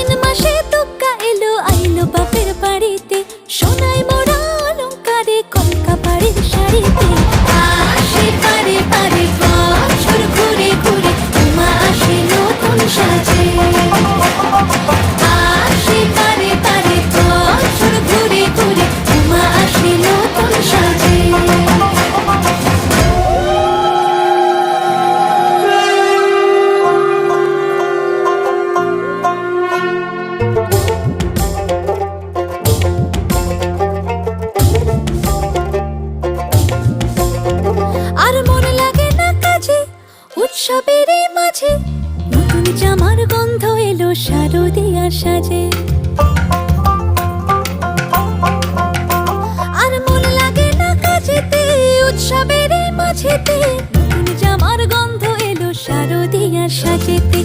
আশ্বিন মাসে তুক্কা এলো আইলো বাপের বাড়িতে, সোনায় মোড়া অলংকারে কলকা পাড়ের শাড়িতে। আসে পারে পারে বছর ঘুরে ঘুরে, উমা আসে নতুন সাজে। আসে পারে পারে বছর ঘুরে ঘুরে, উমা আসে নতুন সাজে। আর মন লাগে না কাজে উৎসবের এই মাঝে, নতুন জামার গন্ধ এলো শারদিয়ার সাজে। আর মন লাগে না কাজেতে উৎসবের এই মাঝেতে, নতুন জামার গন্ধ এলো শারদিয়ার সাজেতে।